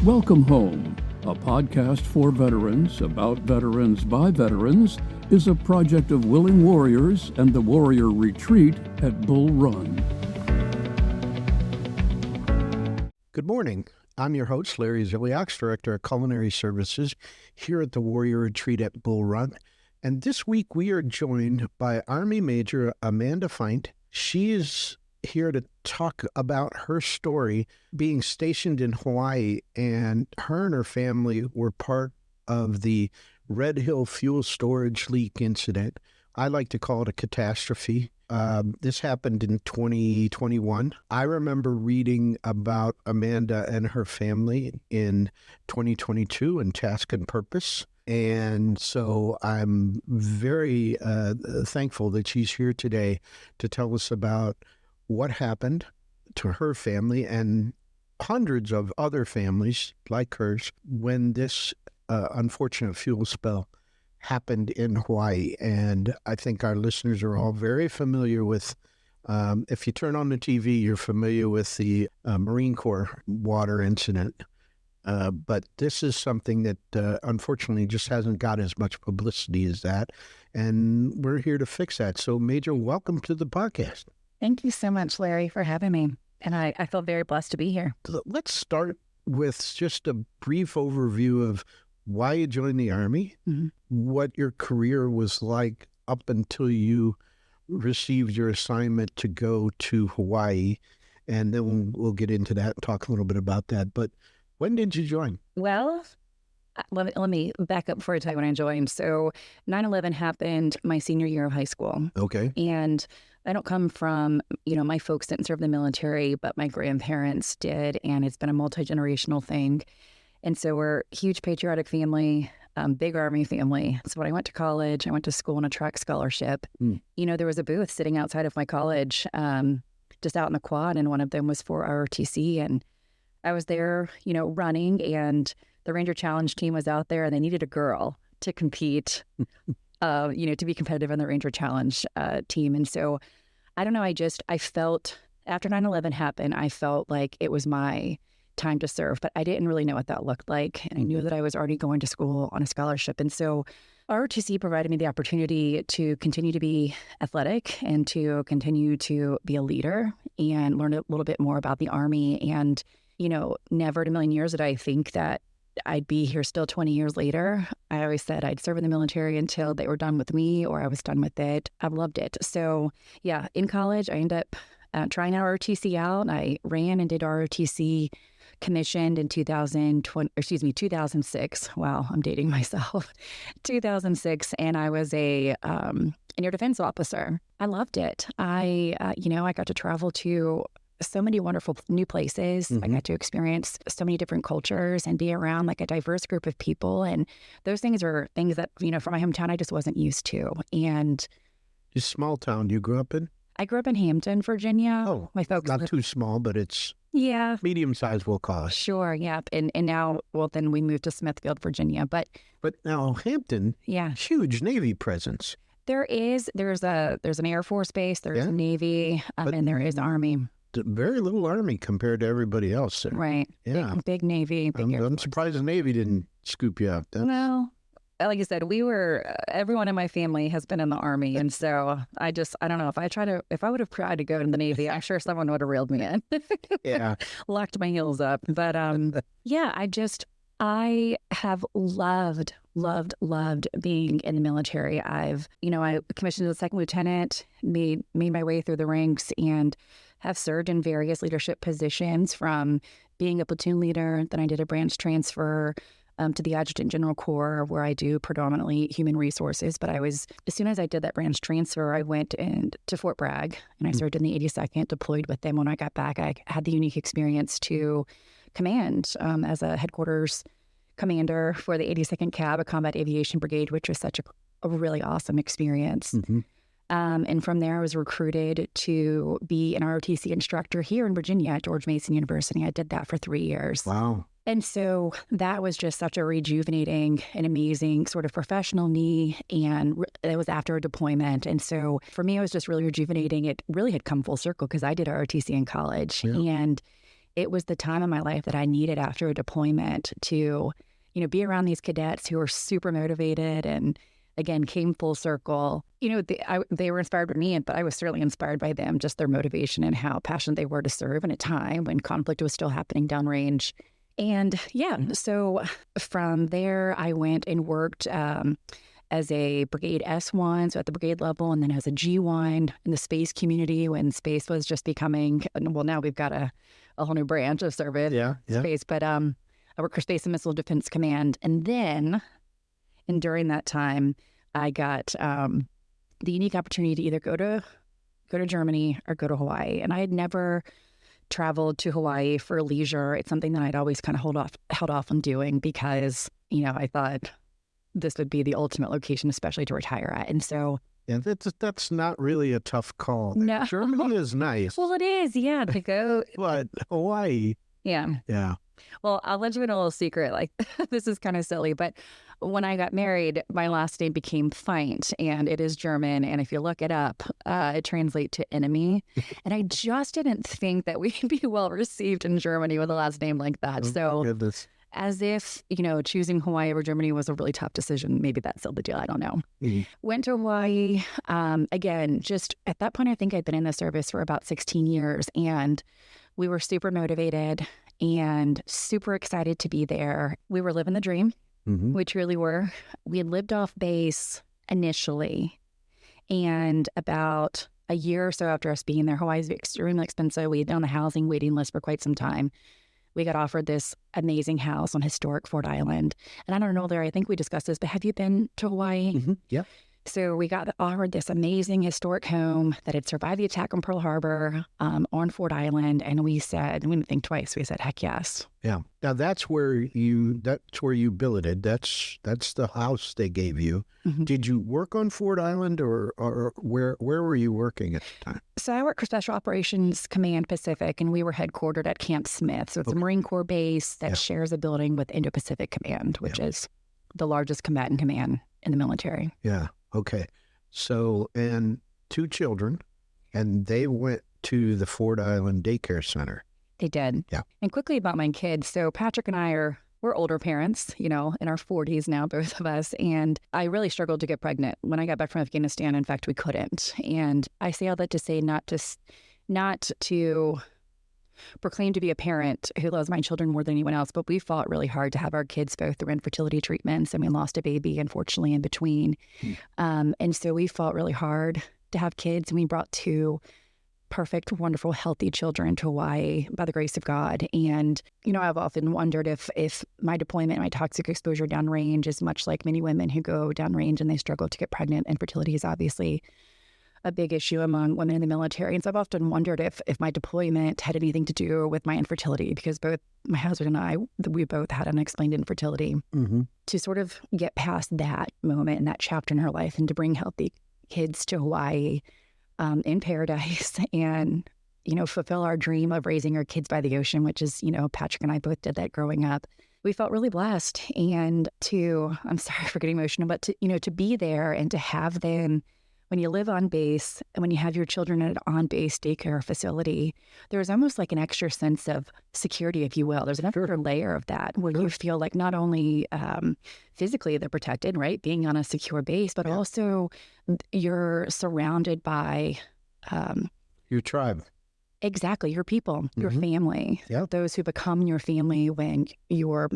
Welcome Home, a podcast for veterans, about veterans by veterans, is a project of Willing Warriors and the Warrior Retreat at Bull Run. Good morning. I'm your host, Larry Ziliaks, Director of Culinary Services here at the Warrior Retreat at Bull Run. And this week we are joined by Army Major Amanda Feindt. She is here to talk about her story being stationed in Hawaii, and her family were part of the Red Hill fuel storage leak incident. I like to call it a catastrophe. This happened in 2021. I remember reading about Amanda and her family in 2022 in Task and Purpose. And so I'm very thankful that she's here today to tell us about what happened to her family and hundreds of other families like hers when this unfortunate fuel spill happened in Hawaii. And I think our listeners are all very familiar with, if you turn on the TV, you're familiar with the Marine Corps water incident. But this is something that unfortunately just hasn't got as much publicity as that. And we're here to fix that. So Major, welcome to the podcast. Thank you so much, Larry, for having me. And I feel very blessed to be here. Let's start with just a brief overview of why you joined the Army, what your career was like up until you received your assignment to go to Hawaii. And then we'll get into that and talk a little bit about that. But when did you join? Well, let me back up before I tell you when I joined. So 9/11 happened my senior year of high school. Okay. And I don't come from, my folks didn't serve the military, but my grandparents did. And it's been a multi-generational thing. And so we're a huge patriotic family, big Army family. So when I went to college, I went to school on a track scholarship. There was a booth sitting outside of my college, just out in the quad, and one of them was for ROTC. And I was there, running, and the Ranger Challenge team was out there, and they needed a girl to compete, to be competitive in the Ranger Challenge team. And so, I don't know, I felt, after 9/11 happened, I felt like it was my time to serve, but I didn't really know what that looked like. And I knew that I was already going to school on a scholarship. And so ROTC provided me the opportunity to continue to be athletic and to continue to be a leader and learn a little bit more about the Army. And, never in a million years did I think that I'd be here still 20 years later. I always said I'd serve in the military until they were done with me or I was done with it. I've loved it. So yeah, in college, I ended up trying ROTC out. I ran and did ROTC, commissioned in 2006. Wow, I'm dating myself. 2006, and I was a air defense officer. I loved it. I got to travel to so many wonderful new places. I got to experience so many different cultures and be around like a diverse group of people. And those things are things that, from my hometown, I just wasn't used to. And This small town you grew up in? I grew up in Hampton, Virginia. Oh, my folks not too small, but it's medium-sized, we'll call it. Sure, yeah. And now, then we moved to Smithfield, Virginia. But now Hampton, huge Navy presence. There's an Air Force base, there's a Navy, and there is Army. Very little Army compared to everybody else there. Right. Yeah. Big Navy. I'm surprised the Navy didn't scoop you out. Well, like I said, everyone in my family has been in the Army. And so I don't know, if I would have tried to go to the Navy, I'm sure someone would have reeled me in. Yeah. Locked my heels up. But I have loved being in the military. I commissioned as a second lieutenant, made my way through the ranks, and have served in various leadership positions, from being a platoon leader. Then I did a branch transfer to the Adjutant General Corps, where I do predominantly human resources. But as soon as I did that branch transfer, I went to Fort Bragg, and I served in the 82nd, deployed with them. When I got back, I had the unique experience to command as a headquarters commander for the 82nd CAB, a combat aviation brigade, which was such a really awesome experience. And from there, I was recruited to be an ROTC instructor here in Virginia at George Mason University. I did that for 3 years. Wow. And so that was just such a rejuvenating and amazing sort of professional me. And it was after a deployment. And so for me, it was just really rejuvenating. It really had come full circle because I did ROTC in college. Yeah. And it was the time of my life that I needed after a deployment to, be around these cadets who were super motivated and, again, came full circle. They were inspired by me, but I was certainly inspired by them, just their motivation and how passionate they were to serve in a time when conflict was still happening downrange. And so from there, I went and worked as a Brigade S1, so at the brigade level, and then as a G1 in the space community when space was just becoming, well, now we've got a whole new branch of service, space, but I worked for Space and Missile Defense Command. And during that time, I got the unique opportunity to either go to Germany or go to Hawaii. And I had never traveled to Hawaii for leisure. It's something that I'd always kind of held off on doing because, I thought this would be the ultimate location, especially to retire at. And so... Yeah, that's not really a tough call. No. Germany is nice. Well, it is, to go. But Hawaii... Yeah. Yeah. Well, I'll let you in a little secret. Like, this is kind of silly, but when I got married, my last name became Feindt, and it is German. And if you look it up, it translates to enemy. And I just didn't think that we'd be well received in Germany with a last name like that. Oh, goodness. As if, choosing Hawaii over Germany was a really tough decision. Maybe that's still the deal. I don't know. Mm-hmm. Went to Hawaii. Again, just at that point, I think I'd been in the service for about 16 years, and we were super motivated and super excited to be there. We were living the dream. Mm-hmm. We truly were. We had lived off base initially, and about a year or so after us being there, Hawaii's extremely expensive. We had been on the housing waiting list for quite some time. We got offered this amazing house on historic Ford Island. And I don't know, Larry, I think we discussed this, but have you been to Hawaii? Mm-hmm. Yeah. So we got offered this amazing historic home that had survived the attack on Pearl Harbor on Ford Island. And we didn't think twice. We said, heck yes. Yeah. Now that's where you billeted. That's the house they gave you. Mm-hmm. Did you work on Ford Island or where were you working at the time? So I worked for Special Operations Command Pacific, and we were headquartered at Camp Smith. So it's a Marine Corps base that shares a building with Indo-Pacific Command, which is the largest combatant command in the military. Yeah. Okay. So, and 2 children, and they went to the Ford Island Daycare Center. They did. Yeah. And quickly about my kids. So Patrick and I we're older parents, in our 40s now, both of us. And I really struggled to get pregnant when I got back from Afghanistan. In fact, we couldn't. And I say all that to say not to proclaim to be a parent who loves my children more than anyone else, but we fought really hard to have our kids go through infertility treatments, and we lost a baby, unfortunately, in between. And so we fought really hard to have kids, and we brought 2 perfect, wonderful, healthy children to Hawaii by the grace of God. And, I've often wondered if my deployment, my toxic exposure downrange is much like many women who go downrange and they struggle to get pregnant. Infertility is obviously a big issue among women in the military. And so I've often wondered if my deployment had anything to do with my infertility, because both my husband and I, we both had unexplained infertility. Mm-hmm. To sort of get past that moment and that chapter in her life and to bring healthy kids to Hawaii in paradise and, fulfill our dream of raising our kids by the ocean, which is, Patrick and I both did that growing up. We felt really blessed. And I'm sorry for getting emotional, but to be there and to have them, when you live on base and when you have your children at an on-base daycare facility, there's almost like an extra sense of security, if you will. There's an extra layer of that where you feel like not only physically they're protected, right, being on a secure base, but also you're surrounded by... your tribe. Exactly. Your people, your family, those who become your family when your,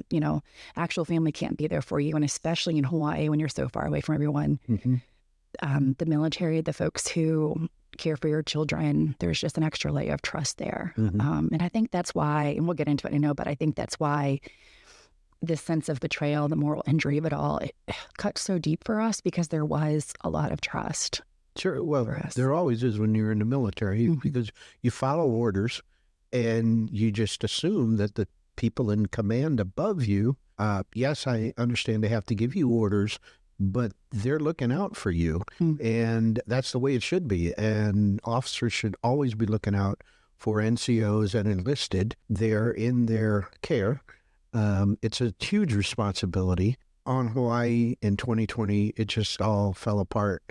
actual family can't be there for you. And especially in Hawaii when you're so far away from everyone. Mm-hmm. The military, the folks who care for your children, there's just an extra layer of trust there. Mm-hmm. And I think that's why, and we'll get into it, but I think that's why this sense of betrayal, the moral injury of it all, it cut so deep for us because there was a lot of trust. Sure. Well, there always is when you're in the military, because you follow orders and you just assume that the people in command above you, yes, I understand they have to give you orders, but they're looking out for you. And that's the way it should be. And officers should always be looking out for NCOs and enlisted. They're in their care. It's a huge responsibility. On Hawaii in 2020, it just all fell apart.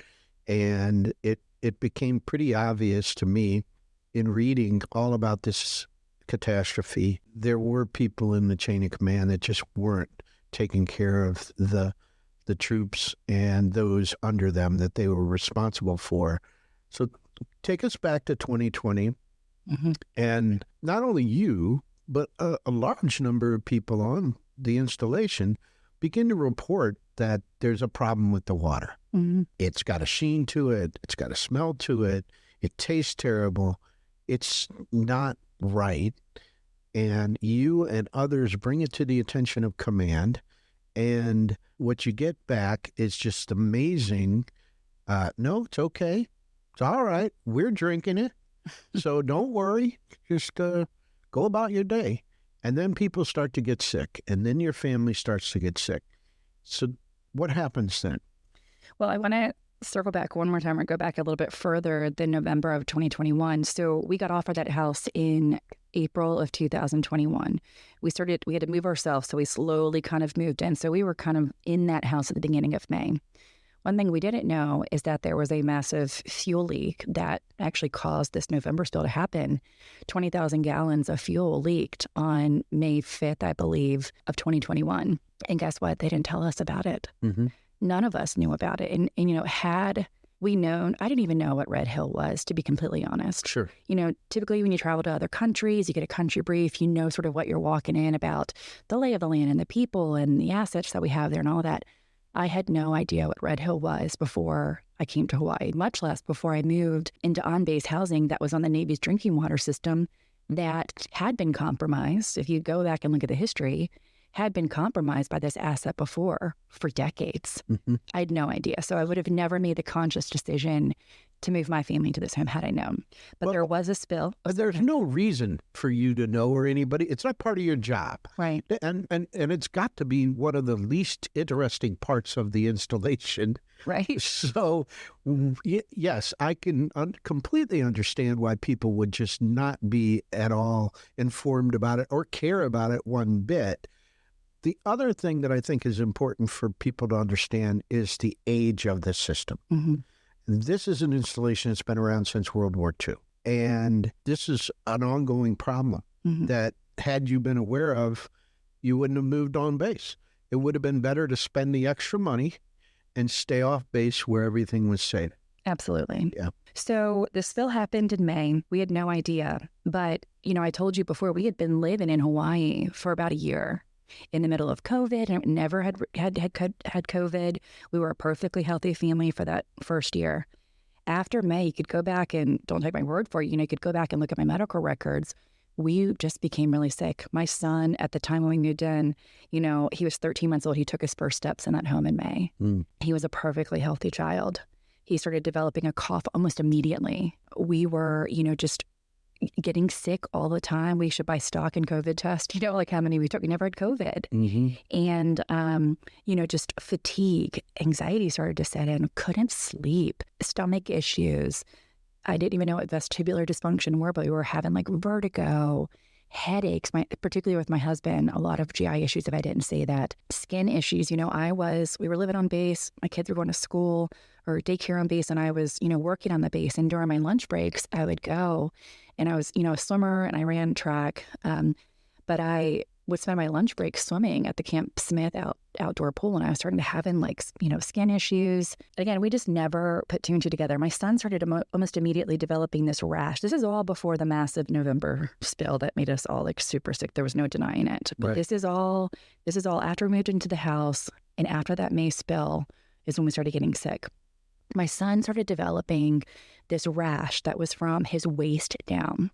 And it became pretty obvious to me in reading all about this catastrophe, there were people in the chain of command that just weren't taking care of the troops and those under them that they were responsible for. So take us back to 2020. Mm-hmm. And not only you, but a large number of people on the installation begin to report that there's a problem with the water. Mm-hmm. It's got a sheen to it. It's got a smell to it. It tastes terrible. It's not right. And you and others bring it to the attention of command. And what you get back is just amazing. No, it's okay. It's all right. We're drinking it. So don't worry. Just go about your day. And then people start to get sick. And then your family starts to get sick. So what happens then? Well, I want to circle back one more time or go back a little bit further than November of 2021. So we got offered that house in April of 2021. We had to move ourselves, so we slowly kind of moved in. So we were kind of in that house at the beginning of May. One thing we didn't know is that there was a massive fuel leak that actually caused this November spill to happen. 20,000 gallons of fuel leaked on May 5th, I believe, of 2021. And guess what? They didn't tell us about it. Mm-hmm. None of us knew about it. And had we known, I didn't even know what Red Hill was, to be completely honest. Sure. Typically when you travel to other countries, you get a country brief, you know sort of what you're walking in about the lay of the land and the people and the assets that we have there and all that. I had no idea what Red Hill was before I came to Hawaii, much less before I moved into on-base housing that was on the Navy's drinking water system that had been compromised. If you go back and look at the history, had been compromised by this asset before for decades. Mm-hmm. I had no idea. So I would have never made the conscious decision to move my family to this home had I known. But there was a spill. There's no reason for you to know or anybody. It's not part of your job. Right. And it's got to be one of the least interesting parts of the installation. Right. So, yes, I can completely understand why people would just not be at all informed about it or care about it one bit. The other thing that I think is important for people to understand is the age of the system. Mm-hmm. This is an installation that's been around since World War II. And this is an ongoing problem that had you been aware of, you wouldn't have moved on base. It would have been better to spend the extra money and stay off base where everything was safe. Absolutely. Yeah. So the spill happened in May. We had no idea. But, I told you before, we had been living in Hawaii for about a year. In the middle of COVID, and never had COVID. We were a perfectly healthy family for that first year. After May, you could go back and, don't take my word for it, you could go back and look at my medical records. We just became really sick. My son, at the time when we moved in, he was 13 months old. He took his first steps in that home in May. He was a perfectly healthy child. He started developing a cough almost immediately. We were, just getting sick all the time. We should buy stock and COVID test, like how many we took. We never had COVID. Mm-hmm. And, just fatigue, anxiety started to set in, couldn't sleep, stomach issues. I didn't even know what vestibular dysfunction were, but we were having like vertigo, headaches, particularly with my husband, a lot of GI issues if I didn't say that. Skin issues, we were living on base. My kids were going to school or daycare on base, and I was, working on the base. And during my lunch breaks, I would go, and I was, a swimmer and I ran track. But I would spend my lunch break swimming at the Camp Smith outdoor pool, and I was starting to have skin issues. Again, we just never put two and two together. My son started almost immediately developing this rash. This is all before the massive November spill that made us all super sick. There was no denying it. But right. This is all after we moved into the house, and after that May spill is when we started getting sick. My son started developing this rash that was from his waist down.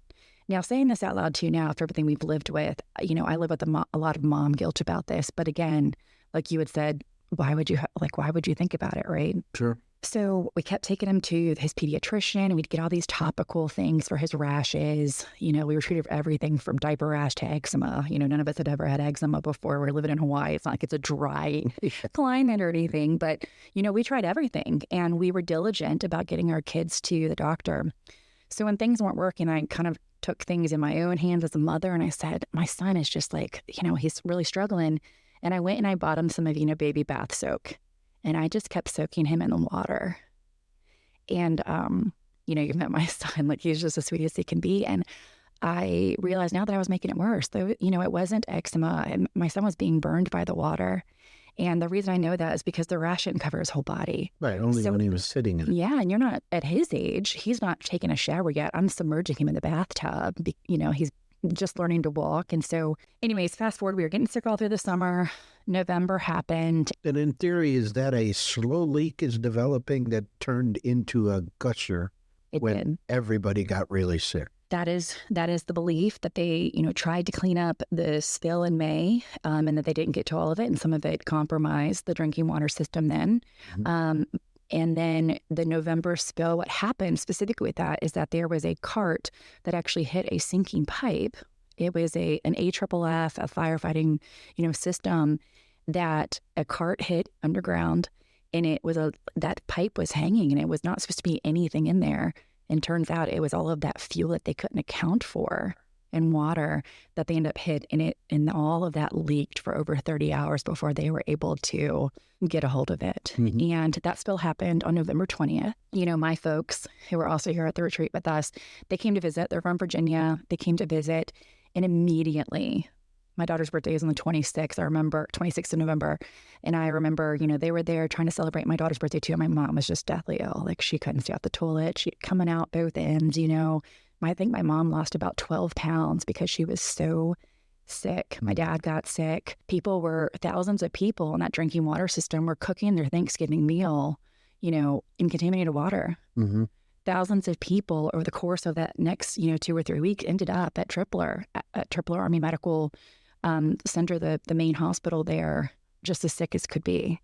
Now, saying this out loud to you now, after everything we've lived with, I live with a lot of mom guilt about this. But again, like you had said, why would you think about it, right? Sure. So we kept taking him to his pediatrician, and we'd get all these topical things for his rashes. We were treated for everything from diaper rash to eczema. None of us had ever had eczema before. We're living in Hawaii. It's not like it's a dry climate or anything. But, we tried everything, and we were diligent about getting our kids to the doctor. So when things weren't working, I kind of took things in my own hands as a mother, and I said, my son is just he's really struggling. And I went and I bought him some Aveeno baby bath soak, and I just kept soaking him in the water. And, you've met my son, he's just as sweet as he can be. And I realized now that I was making it worse. Though, it wasn't eczema. My son was being burned by the water. And the reason I know that is because the rash didn't cover his whole body. Right, only So- when he was sitting in it. Yeah, and you're not at his age. He's not taking a shower yet. I'm submerging him in the bathtub. He's just learning to walk. And so, anyways, fast forward, we were getting sick all through the summer. November happened. And in theory, is that a slow leak is developing that turned into a gusher It when did. everybody got really sick? That is the belief that they, tried to clean up the spill in May, and that they didn't get to all of it, and some of it compromised the drinking water system then. And then the November spill, what happened specifically with that is that there was a cart that actually hit a sinking pipe. It was an AFFF, a firefighting, system that a cart hit underground, and that pipe was hanging, and it was not supposed to be anything in there. And turns out it was all of that fuel that they couldn't account for and water that they ended up hit in it. And all of that leaked for over 30 hours before they were able to get a hold of it. And that spill happened on November 20th. My folks who were also here at the retreat with us, they came to visit. They're from Virginia. They came to visit. And immediately, my daughter's birthday is on the 26th. I remember 26th of November. And I remember, they were there trying to celebrate my daughter's birthday too. And my mom was just deathly ill. Like, she couldn't stay out the toilet. She coming out both ends, I think my mom lost about 12 pounds because she was so sick. My dad got sick. Thousands of people in that drinking water system were cooking their Thanksgiving meal, in contaminated water. Thousands of people over the course of that next, 2 or 3 weeks ended up at Tripler Army Medical Center, the main hospital there, just as sick as could be.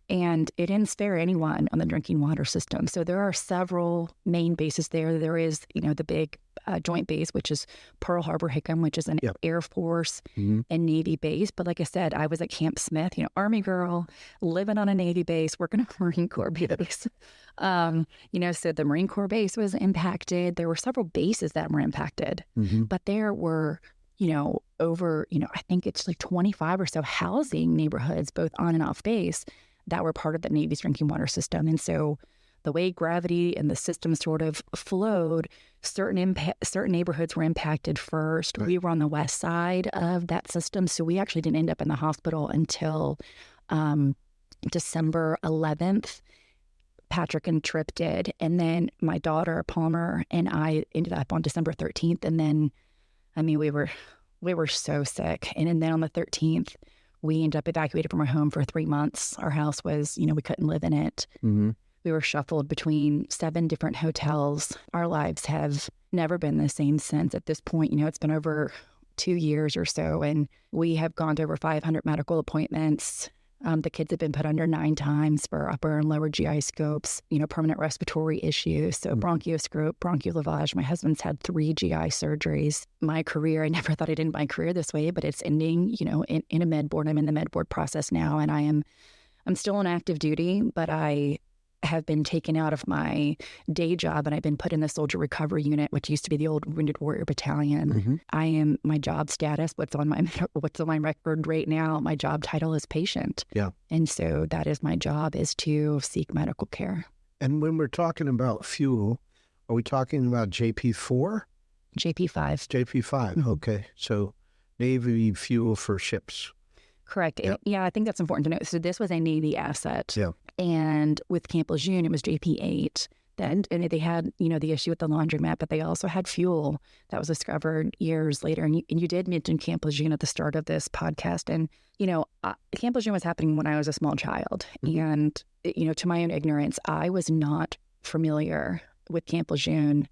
And it didn't spare anyone on the drinking water system. So there are several main bases there. There is, the big joint base, which is Pearl Harbor Hickam, which is an Air Force and Navy base. But like I said, I was at Camp Smith, Army girl, living on a Navy base, working on a Marine Corps base. So the Marine Corps base was impacted. There were several bases that were impacted. But there were over, I think it's like 25 or so housing neighborhoods, both on and off base, that were part of the Navy's drinking water system. And so the way gravity and the system sort of flowed, certain neighborhoods were impacted first. Right. We were on the west side of that system, so we actually didn't end up in the hospital until December 11th. Patrick and Trip did. And then my daughter, Palmer, and I ended up on December 13th. And then, we were so sick. And then on the 13th, we ended up evacuated from our home for 3 months. Our house was, we couldn't live in it. We were shuffled between 7 different hotels. Our lives have never been the same since. At this point, it's been over 2 years or so, and we have gone to over 500 medical appointments. The kids have been put under 9 times for upper and lower GI scopes, permanent respiratory issues. So bronchioscope, bronchial lavage. My husband's had 3 GI surgeries. My career, I never thought I'd end my career this way, but it's ending, in a med board. I'm in the med board process now, and I'm still on active duty, but I have been taken out of my day job and I've been put in the soldier recovery unit, which used to be the old Wounded Warrior Battalion. I am, my job status, what's on my record right now, my job title is patient. Yeah. And so that is my job, is to seek medical care. And when we're talking about fuel, are we talking about JP4? JP5. JP5, okay. So Navy fuel for ships. Correct. Yep. I think that's important to note. So this was a Navy asset. Yeah. And with Camp Lejeune, it was JP8. And they had, the issue with the laundromat, but they also had fuel that was discovered years later. And you did mention Camp Lejeune at the start of this podcast. And, Camp Lejeune was happening when I was a small child. And, to my own ignorance, I was not familiar with Camp Lejeune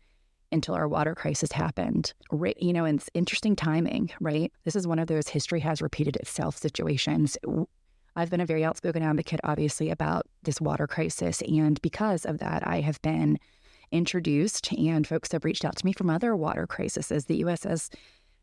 until our water crisis happened. And it's interesting timing, right? This is one of those history has repeated itself situations. I've been a very outspoken advocate, obviously, about this water crisis. And because of that, I have been introduced and folks have reached out to me from other water crises. The USS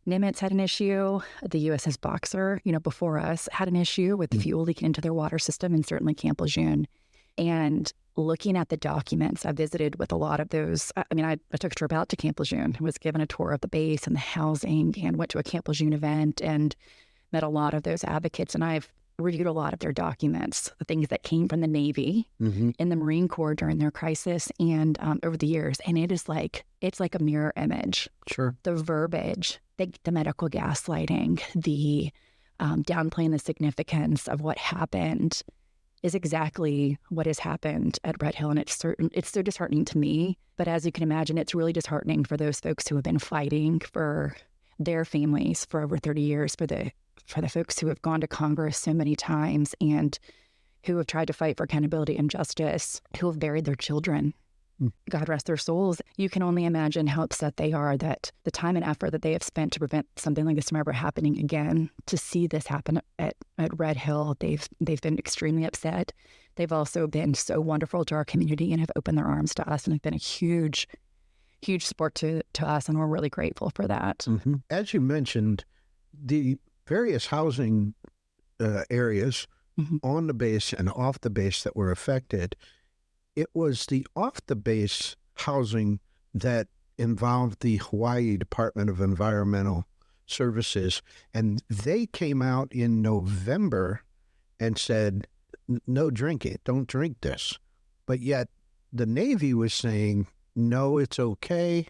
Nimitz had an issue. The USS Boxer, before us, had an issue with fuel leaking into their water system, and certainly Camp Lejeune. And looking at the documents, I visited with a lot of those. I took a trip out to Camp Lejeune, was given a tour of the base and the housing, and went to a Camp Lejeune event and met a lot of those advocates. And I've reviewed a lot of their documents, the things that came from the Navy Mm-hmm. and the Marine Corps during their crisis and over the years. And it's like a mirror image. Sure. The verbiage, the medical gaslighting, the downplaying the significance of what happened is exactly what has happened at Red Hill. And it's so disheartening to me. But as you can imagine, it's really disheartening for those folks who have been fighting for their families for over 30 years, for the folks who have gone to Congress so many times and who have tried to fight for accountability and justice, who have buried their children. God rest their souls. You can only imagine how upset they are that the time and effort that they have spent to prevent something like this from ever happening again, to see this happen at Red Hill, they've been extremely upset. They've also been so wonderful to our community and have opened their arms to us and have been a huge support to us, and we're really grateful for that. Mm-hmm. As you mentioned, the various housing areas on the base and off the base that were affected, it was the off-the-base housing that involved the Hawaii Department of Environmental Services, and they came out in November and said, no drinking, don't drink this. But yet the Navy was saying, no, it's okay,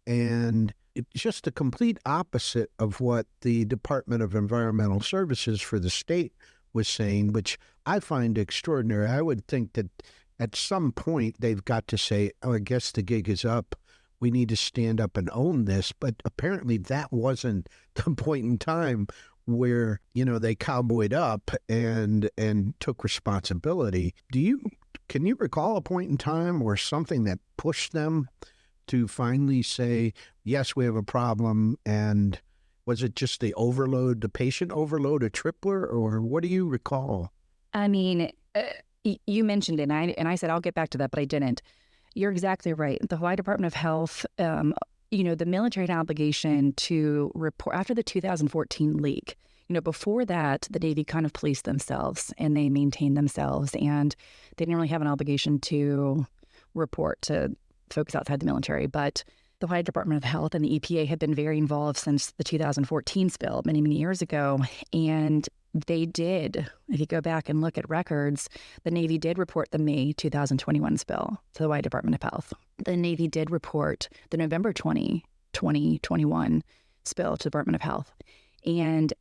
and it's just the complete opposite of what the Department of Environmental Services for the state was saying, which I find extraordinary. I would think that at some point, they've got to say, oh, I guess the gig is up. We need to stand up and own this. But apparently that wasn't the point in time where, they cowboyed up and took responsibility. Can you recall a point in time or something that pushed them to finally say, yes, we have a problem? And was it just the overload, the patient overload, a tripler, or what do you recall? I mean, you mentioned it, and I said, I'll get back to that, but I didn't. You're exactly right. The Hawaii Department of Health, the military had an obligation to report after the 2014 leak. Before that, the Navy kind of policed themselves and they maintained themselves, and they didn't really have an obligation to report to folks outside the military. But the Hawaii Department of Health and the EPA had been very involved since the 2014 spill many, many years ago. And they did, if you go back and look at records, the Navy did report the May 2021 spill to the Hawaii Department of Health. The Navy did report the November 2021 spill to the Department of Health. And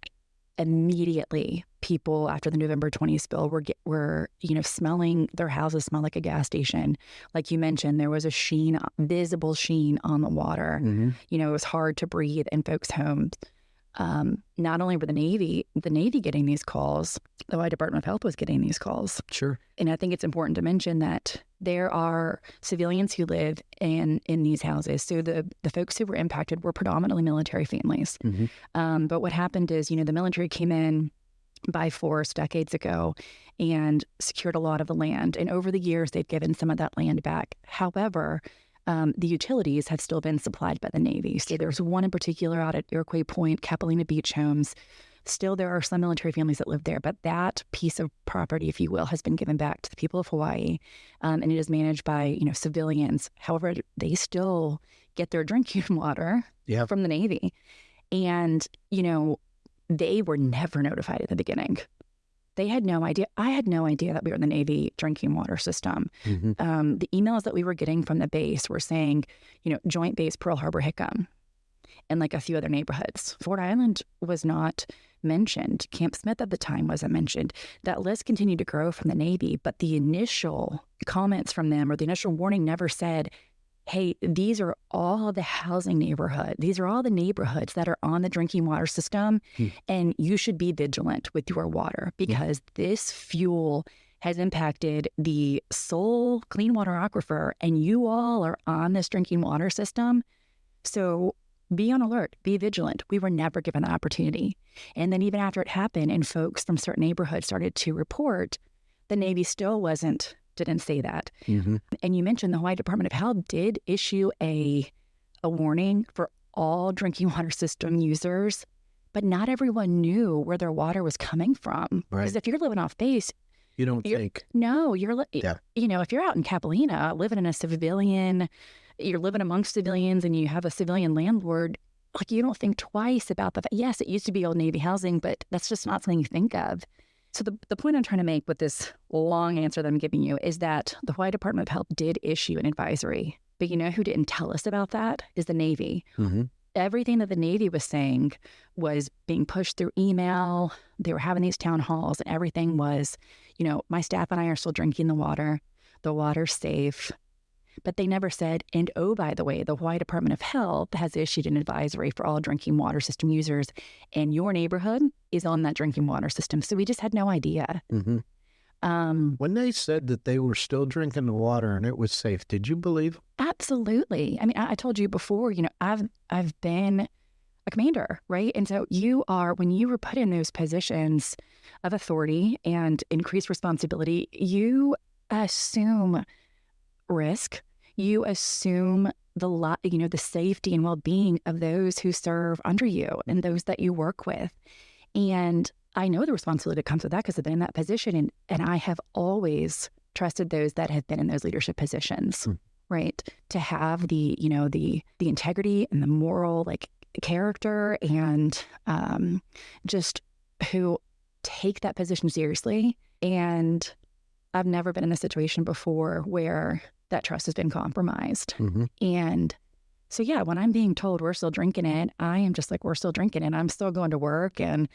immediately, people after the November 20 spill were smelling, their houses smell like a gas station. Like you mentioned, there was a visible sheen on the water. Mm-hmm. It was hard to breathe in folks' homes. Not only were the Navy getting these calls, the Hawaii Department of Health was getting these calls. Sure. And I think it's important to mention that there are civilians who live in these houses. So the folks who were impacted were predominantly military families. Mm-hmm. But what happened is, the military came in by force decades ago and secured a lot of the land. And over the years, they've given some of that land back. However, the utilities have still been supplied by the Navy. So there's one in particular out at Iroquois Point, Capilina Beach Homes. Still, there are some military families that live there, but that piece of property, if you will, has been given back to the people of Hawaii, and it is managed by, civilians. However, they still get their drinking water from the Navy. And, they were never notified at the beginning. They had no idea. I had no idea that we were in the Navy drinking water system. Mm-hmm. The emails that we were getting from the base were saying, Joint Base Pearl Harbor Hickam, and like a few other neighborhoods. Ford Island was not mentioned. Camp Smith at the time wasn't mentioned. That list continued to grow from the Navy, but the initial comments from them or the initial warning never said, hey, these are all the housing neighborhood. These are all the neighborhoods that are on the drinking water system, and you should be vigilant with your water because this fuel has impacted the sole clean water aquifer, and you all are on this drinking water system. So be on alert, be vigilant. We were never given that opportunity. And then even after it happened and folks from certain neighborhoods started to report, the Navy still didn't say that. Mm-hmm. And you mentioned the Hawaii Department of Health did issue a warning for all drinking water system users, but not everyone knew where their water was coming from. Because if you're living off base, you don't think. No, if you're out in Capilina living in a civilian, you're living amongst civilians and you have a civilian landlord, like you don't think twice about that. Yes, it used to be old Navy housing, but that's just not something you think of. So the point I'm trying to make with this long answer that I'm giving you is that the Hawaii Department of Health did issue an advisory. But you know who didn't tell us about that is the Navy. Mm-hmm. Everything that the Navy was saying was being pushed through email. They were having these town halls, and everything was, my staff and I are still drinking the water. The water's safe. But they never said, and oh, by the way, the Hawaii Department of Health has issued an advisory for all drinking water system users, and your neighborhood is on that drinking water system. So we just had no idea. Mm-hmm. When they said that they were still drinking the water and it was safe, did you believe? Absolutely. I mean, I told you before, I've been a commander, right? And so when you were put in those positions of authority and increased responsibility, you assume risk. You assume the safety and well-being of those who serve under you and those that you work with. And I know the responsibility that comes with that because I've been in that position, and I have always trusted those that have been in those leadership positions, right? To have the integrity and the moral character and just who take that position seriously. And I've never been in a situation before where that trust has been compromised. Mm-hmm. And so, yeah, when I'm being told we're still drinking it, I am just like, we're still drinking it. I'm still going to work. And,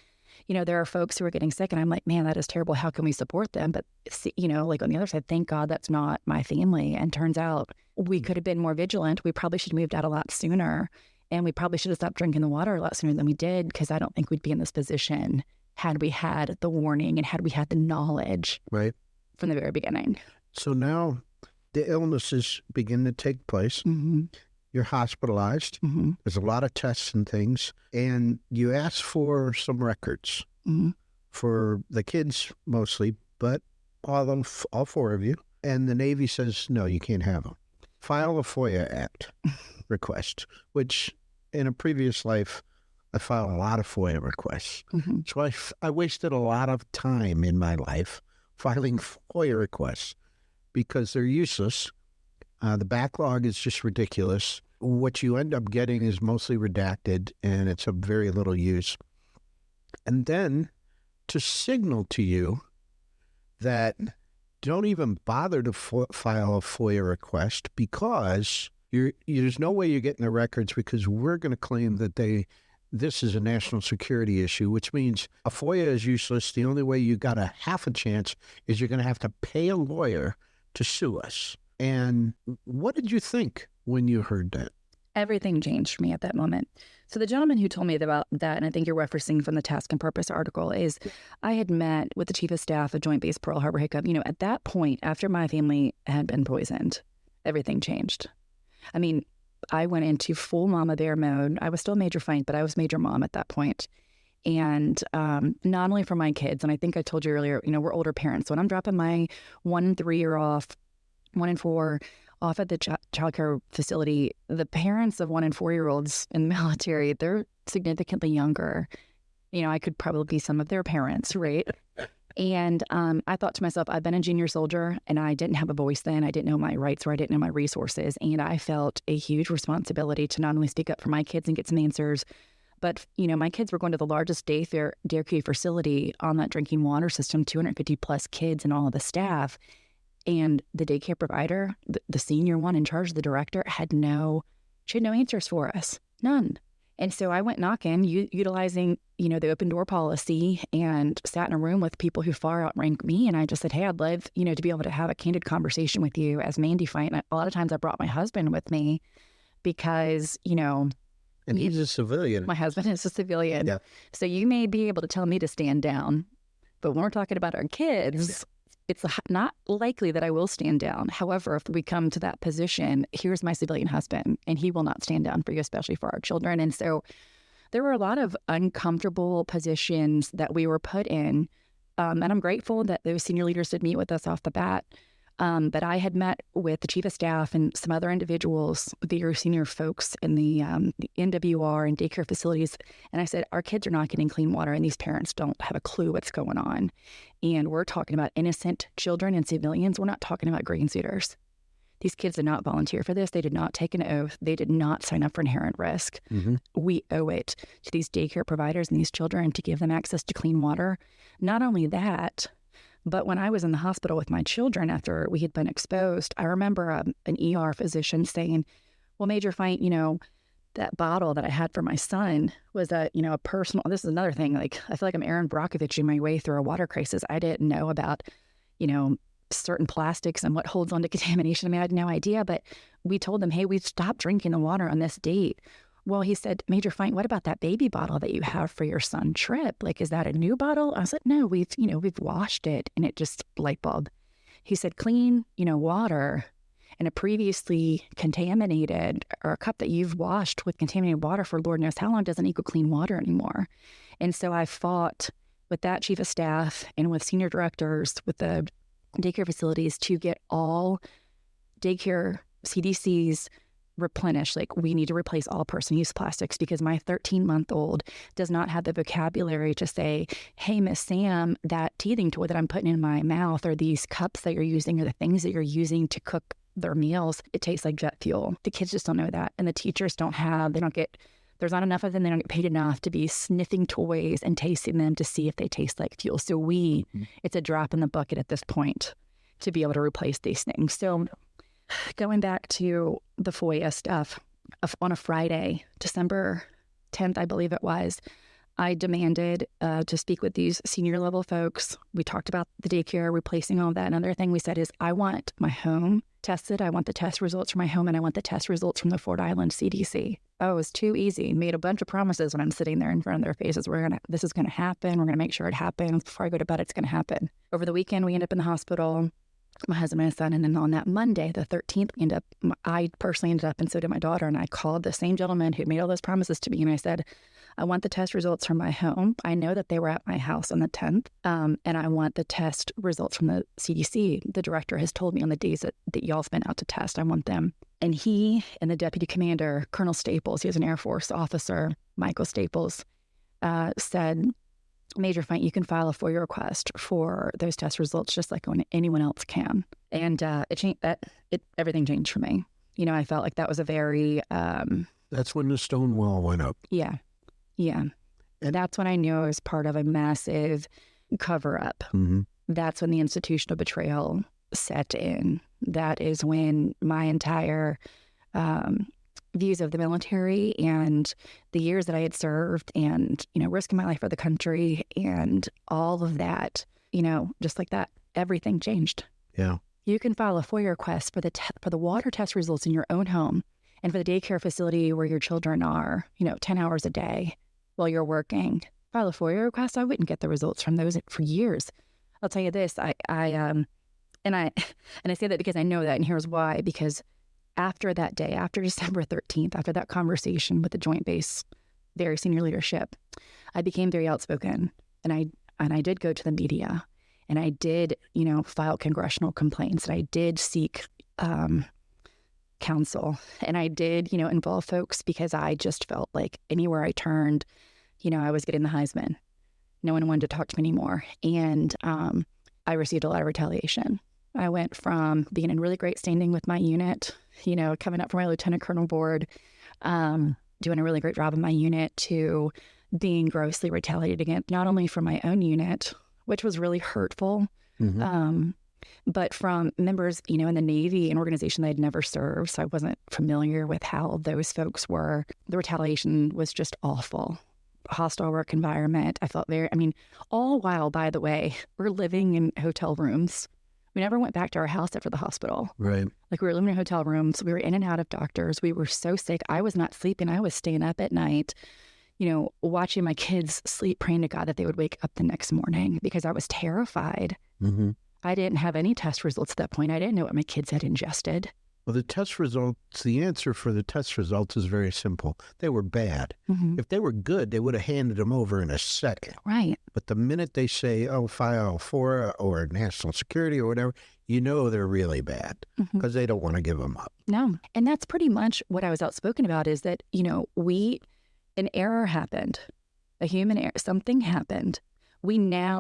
there are folks who are getting sick and I'm like, man, that is terrible. How can we support them? But, on the other side, thank God that's not my family. And turns out we could have been more vigilant. We probably should have moved out a lot sooner. And we probably should have stopped drinking the water a lot sooner than we did, because I don't think we'd be in this position had we had the warning and had we had the knowledge from the very beginning. So now the illnesses begin to take place. Mm-hmm. You're hospitalized. Mm-hmm. There's a lot of tests and things. And you ask for some records for the kids mostly, but all four of you. And the Navy says, no, you can't have them. File a FOIA Act request, which in a previous life, I filed a lot of FOIA requests. Mm-hmm. So I wasted a lot of time in my life filing FOIA requests because they're useless. The backlog is just ridiculous. What you end up getting is mostly redacted, and it's of very little use. And then to signal to you that don't even bother to file a FOIA request because there's no way you're getting the records, because we're going to claim that this is a national security issue, which means a FOIA is useless. The only way you got a half a chance is you're going to have to pay a lawyer to sue us. And what did you think when you heard that? Everything changed for me at that moment. So the gentleman who told me about that, and I think you're referencing from the Task and Purpose article, is I had met with the Chief of Staff of Joint Base Pearl Harbor Hickam. At that point, after my family had been poisoned, everything changed. I mean, I went into full mama bear mode. I was still Major Feindt, but I was Major Mom at that point. And not only for my kids, and I think I told you earlier, we're older parents. So when I'm dropping my 1 and 3 year off, 1 and 4 off at the childcare facility, the parents of 1 and 4 year olds in the military, they're significantly younger. I could probably be some of their parents, right? And I thought to myself, I've been a junior soldier and I didn't have a voice then. I didn't know my rights, or I didn't know my resources. And I felt a huge responsibility to not only speak up for my kids and get some answers, but, my kids were going to the largest daycare facility on that drinking water system, 250 plus kids and all of the staff. And the daycare provider, the senior one in charge, the director, had no answers for us. None. And so I went knocking, utilizing, the open door policy, and sat in a room with people who far outrank me. And I just said, hey, I'd love, to be able to have a candid conversation with you as Mandy Feindt. And a lot of times I brought my husband with me because, And he's a civilian. My husband is a civilian. Yeah. So you may be able to tell me to stand down, but when we're talking about our kids, it's not likely that I will stand down. However, if we come to that position, here's my civilian husband, and he will not stand down for you, especially for our children. And so there were a lot of uncomfortable positions that we were put in. And I'm grateful that those senior leaders did meet with us off the bat. But I had met with the Chief of Staff and some other individuals, very senior folks in the NWR and daycare facilities. And I said, our kids are not getting clean water, and these parents don't have a clue what's going on. And we're talking about innocent children and civilians. We're not talking about grain suitors. These kids did not volunteer for this. They did not take an oath. They did not sign up for inherent risk. We owe it to these daycare providers and these children to give them access to clean water. Not only that, but when I was in the hospital with my children after we had been exposed, I remember an ER physician saying, well, Major Feindt, that bottle that I had for my son was a personal, this is another thing, like I feel like I'm Aaron Brockovich my way through a water crisis. I didn't know about, certain plastics and what holds on to contamination. I mean, I had no idea, but we told them, hey, we've stopped drinking the water on this date. Well, he said, Major Feindt, what about that baby bottle that you have for your son Trip? Like, is that a new bottle? I said, no, we've washed it, and it just light bulb. He said, clean, water in a previously contaminated, or a cup that you've washed with contaminated water for Lord knows how long, doesn't equal clean water anymore. And so I fought with that chief of staff and with senior directors with the daycare facilities to get all daycare CDCs replenished. Like, we need to replace all person-use plastics because my 13-month-old does not have the vocabulary to say, hey, Miss Sam, that teething toy that I'm putting in my mouth, or these cups that you're using, or the things that you're using to cook their meals, it tastes like jet fuel. The kids just don't know that. And the teachers there's not enough of them. They don't get paid enough to be sniffing toys and tasting them to see if they taste like fuel. So it's a drop in the bucket at this point to be able to replace these things. So going back to the FOIA stuff, on a Friday, December 10th, I believe it was, I demanded to speak with these senior level folks. We talked about the daycare, replacing all of that. Another thing we said is, I want my home tested. I want the test results from my home, and I want the test results from the Fort Island CDC. Oh, it was too easy. Made a bunch of promises when I'm sitting there in front of their faces. This is going to happen. We're going to make sure it happens. Before I go to bed, it's going to happen. Over the weekend, we end up in the hospital, my husband and my son. And then on that Monday, the 13th, I personally ended up, and so did my daughter. And I called the same gentleman who made all those promises to me. And I said, I want the test results from my home. I know that they were at my house on the 10th. And I want the test results from the CDC. The director has told me on the days that y'all's been out to test, I want them. And he and the deputy commander, Colonel Staples, he was an Air Force officer, Michael Staples, said, Major Feindt, you can file a FOIA request for those test results just like anyone else can. And everything changed for me. I felt like that was a very... That's when the stone wall went up. Yeah. And that's when I knew I was part of a massive cover-up. That's when the institutional betrayal set in. That is when my entire views of the military and the years that I had served and, risking my life for the country and all of that, just like that, everything changed. Yeah. You can file a FOIA request for the water test results in your own home and for the daycare facility where your children are, 10 hours a day while you're working. File a FOIA request, I wouldn't get the results from those for years. I'll tell you this, I say that because I know that, and here's why. Because after that day, after December 13th, after that conversation with the Joint Base, very senior leadership, I became very outspoken, and I did go to the media, and I did, file congressional complaints, and I did seek counsel, and I did, involve folks because I just felt like anywhere I turned, I was getting the Heisman. No one wanted to talk to me anymore, and I received a lot of retaliation. I went from being in really great standing with my unit, coming up for my lieutenant colonel board, doing a really great job in my unit, to being grossly retaliated against, not only from my own unit, which was really hurtful, but from members, in the Navy, an organization that I'd never served. So I wasn't familiar with how those folks were. The retaliation was just awful. Hostile work environment. I felt all while, by the way, we're living in hotel rooms. We never went back to our house after the hospital. Right. Like, we were living in hotel rooms. We were in and out of doctors. We were so sick. I was not sleeping. I was staying up at night, watching my kids sleep, praying to God that they would wake up the next morning because I was terrified. I didn't have any test results at that point. I didn't know what my kids had ingested. Well, the answer for the test results is very simple. They were bad. If they were good, they would have handed them over in a second. Right. But the minute they say, file FOIA or national security or whatever, they're really bad because they don't want to give them up. No. And that's pretty much what I was outspoken about, is that, an error happened, a human error, something happened.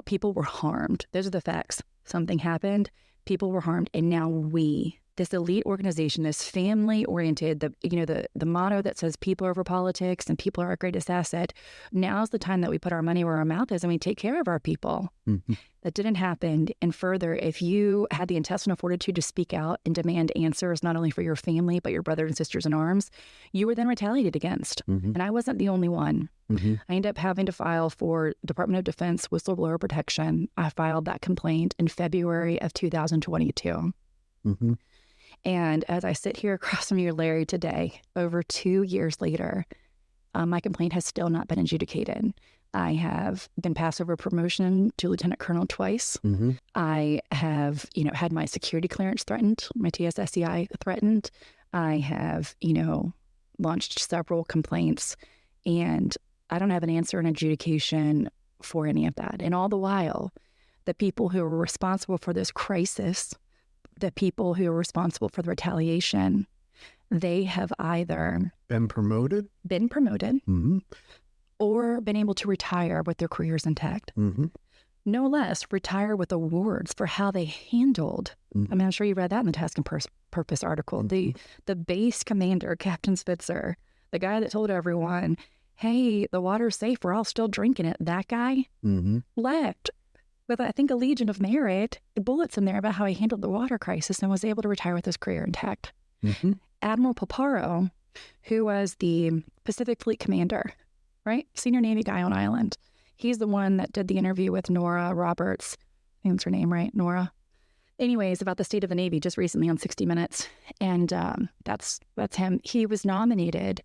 People were harmed. Those are the facts. Something happened, people were harmed, and now we this elite organization, this family-oriented, the motto that says people over politics and people are our greatest asset. Now's the time that we put our money where our mouth is and we take care of our people. That didn't happen. And further, if you had the intestinal fortitude to speak out and demand answers, not only for your family, but your brothers and sisters in arms, you were then retaliated against. And I wasn't the only one. I ended up having to file for Department of Defense whistleblower protection. I filed that complaint in February of 2022. And as I sit here across from you, Larry, today, over 2 years later, my complaint has still not been adjudicated. I have been passed over promotion to lieutenant colonel twice. I have, had my security clearance threatened, my TSSCI threatened. I have, launched several complaints, and I don't have an answer in adjudication for any of that. And all the while, the people who are responsible for this crisis, the people who are responsible for the retaliation, they have either been promoted, or been able to retire with their careers intact. No less, retire with awards for how they handled. I mean, I'm sure you read that in the Task and Purpose article. The base commander, Captain Spitzer, the guy that told everyone, hey, the water's safe, we're all still drinking it. That guy left with, I think, a Legion of Merit, bullets in there about how he handled the water crisis and was able to retire with his career intact. Admiral Paparo, who was the Pacific Fleet commander, right? Senior Navy guy on island. He's the one that did the interview with Nora Roberts. I think that's her name, right? Nora. Anyways, about the state of the Navy just recently on 60 Minutes. And that's him. He was nominated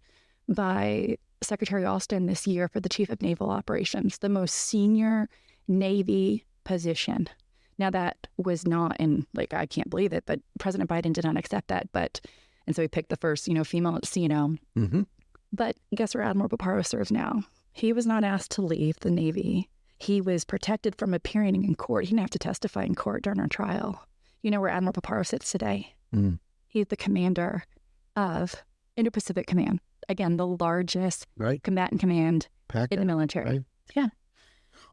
by Secretary Austin this year for the Chief of Naval Operations, the most senior Navy position. Now, that was not in, I can't believe it, but President Biden did not accept that. And so he picked the first, female at CNO. But guess where Admiral Paparo serves now? He was not asked to leave the Navy. He was protected from appearing in court. He didn't have to testify in court during our trial. You know where Admiral Paparo sits today? He's the commander of Indo-Pacific Command. Again, the largest combatant command in the military. Right. Yeah.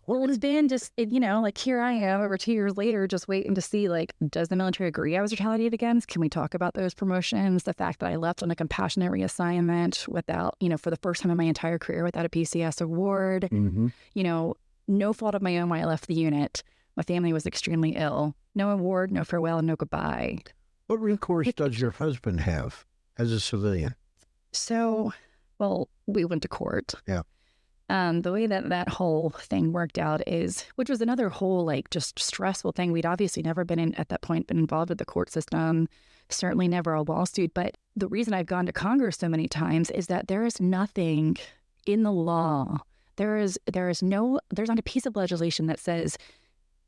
Well, it's been just, here I am over 2 years later, just waiting to see, does the military agree I was retaliated against? Can we talk about those promotions? The fact that I left on a compassionate reassignment without, for the first time in my entire career without a PCS award. No fault of my own why I left the unit. My family was extremely ill. No award, no farewell, and no goodbye. What recourse does your husband have as a civilian? So, we went to court. Yeah. The way that whole thing worked out which was another whole, just stressful thing. We'd obviously never been at that point, been involved with the court system, certainly never a lawsuit. But the reason I've gone to Congress so many times is that there is nothing in the law. There's not a piece of legislation that says